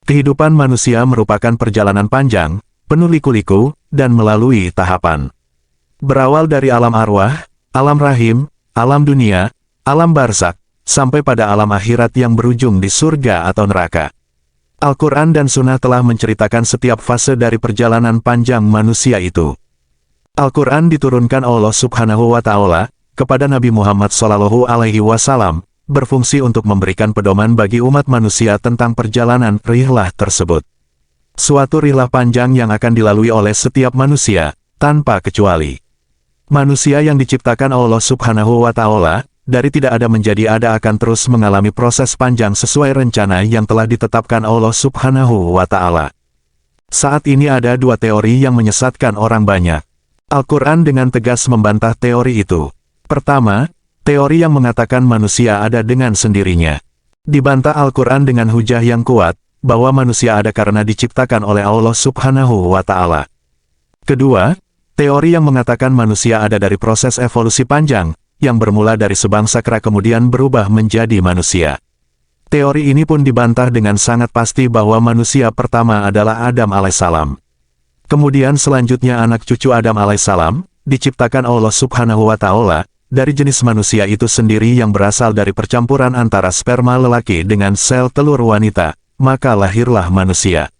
Kehidupan manusia merupakan perjalanan panjang, penuh liku-liku, dan melalui tahapan. Berawal dari alam arwah, alam rahim, alam dunia, alam barzakh, sampai pada alam akhirat yang berujung di surga atau neraka. Al-Quran dan Sunnah telah menceritakan setiap fase dari perjalanan panjang manusia itu. Al-Quran diturunkan Allah Subhanahu wa Ta'ala kepada Nabi Muhammad SAW, berfungsi untuk memberikan pedoman bagi umat manusia tentang perjalanan rihlah tersebut. Suatu rihlah panjang yang akan dilalui oleh setiap manusia, tanpa kecuali. Manusia yang diciptakan Allah Subhanahu wa Ta'ala, dari tidak ada menjadi ada akan terus mengalami proses panjang sesuai rencana yang telah ditetapkan Allah Subhanahu wa Ta'ala. Saat ini ada dua teori yang menyesatkan orang banyak. Al-Quran dengan tegas membantah teori itu. Pertama, teori yang mengatakan manusia ada dengan sendirinya. Dibantah Al-Quran dengan hujah yang kuat, bahwa manusia ada karena diciptakan oleh Allah Subhanahu wa Ta'ala. Kedua, teori yang mengatakan manusia ada dari proses evolusi panjang, yang bermula dari sebangsa kera kemudian berubah menjadi manusia. Teori ini pun dibantah dengan sangat pasti bahwa manusia pertama adalah Adam alaihissalam. Kemudian selanjutnya anak cucu Adam alaihissalam, diciptakan Allah Subhanahu wa Ta'ala, dari jenis manusia itu sendiri yang berasal dari percampuran antara sperma lelaki dengan sel telur wanita, maka lahirlah manusia.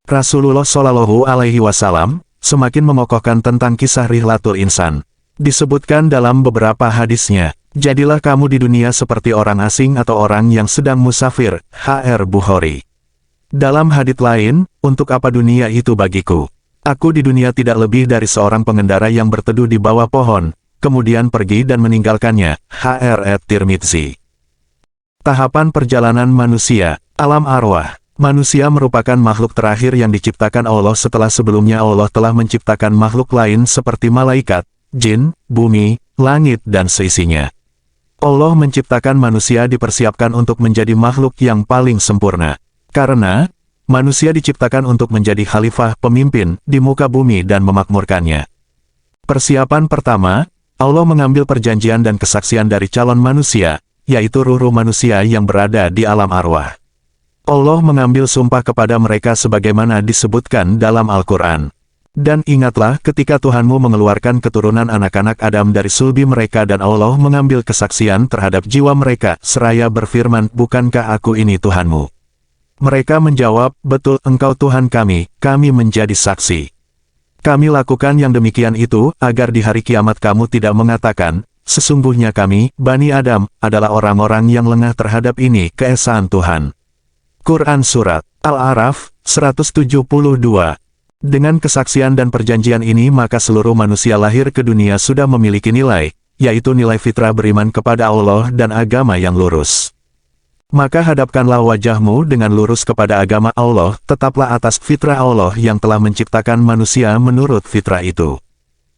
Rasulullah Shallallahu Alaihi Wasallam semakin mengokohkan tentang kisah rihlatul insan. Disebutkan dalam beberapa hadisnya, jadilah kamu di dunia seperti orang asing atau orang yang sedang musafir, H.R. Bukhari. Dalam hadits lain, untuk apa dunia itu bagiku? Aku di dunia tidak lebih dari seorang pengendara yang berteduh di bawah pohon, kemudian pergi dan meninggalkannya, H.R. Tirmidzi. Tahapan perjalanan manusia, alam arwah. Manusia merupakan makhluk terakhir yang diciptakan Allah setelah sebelumnya Allah telah menciptakan makhluk lain seperti malaikat, jin, bumi, langit dan seisinya. Allah menciptakan manusia dipersiapkan untuk menjadi makhluk yang paling sempurna. Karena, manusia diciptakan untuk menjadi khalifah pemimpin di muka bumi dan memakmurkannya. Persiapan pertama, Allah mengambil perjanjian dan kesaksian dari calon manusia, yaitu ruh-ruh manusia yang berada di alam arwah. Allah mengambil sumpah kepada mereka sebagaimana disebutkan dalam Al-Quran. Dan ingatlah ketika Tuhanmu mengeluarkan keturunan anak-anak Adam dari sulbi mereka dan Allah mengambil kesaksian terhadap jiwa mereka, seraya berfirman, bukankah aku ini Tuhanmu? Mereka menjawab, betul, engkau Tuhan kami menjadi saksi. Kami lakukan yang demikian itu, agar di hari kiamat kamu tidak mengatakan, sesungguhnya kami, Bani Adam, adalah orang-orang yang lengah terhadap ini, keesaan Tuhan. Quran Surat Al-A'raf, 172. Dengan kesaksian dan perjanjian ini maka seluruh manusia lahir ke dunia sudah memiliki nilai, yaitu nilai fitrah beriman kepada Allah dan agama yang lurus. Maka hadapkanlah wajahmu dengan lurus kepada agama Allah, tetaplah atas fitrah Allah yang telah menciptakan manusia menurut fitrah itu.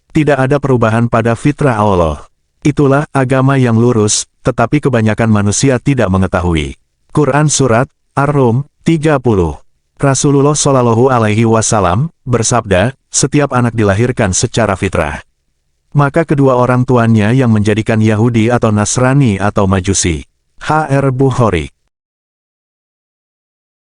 Tidak ada perubahan pada fitrah Allah. Itulah agama yang lurus, tetapi kebanyakan manusia tidak mengetahui. Quran Surat Ar-Rum 30. Rasulullah Shallallahu Alaihi Wasallam bersabda, setiap anak dilahirkan secara fitrah. Maka kedua orang tuanya yang menjadikan Yahudi atau Nasrani atau Majusi. H.R. Bukhari.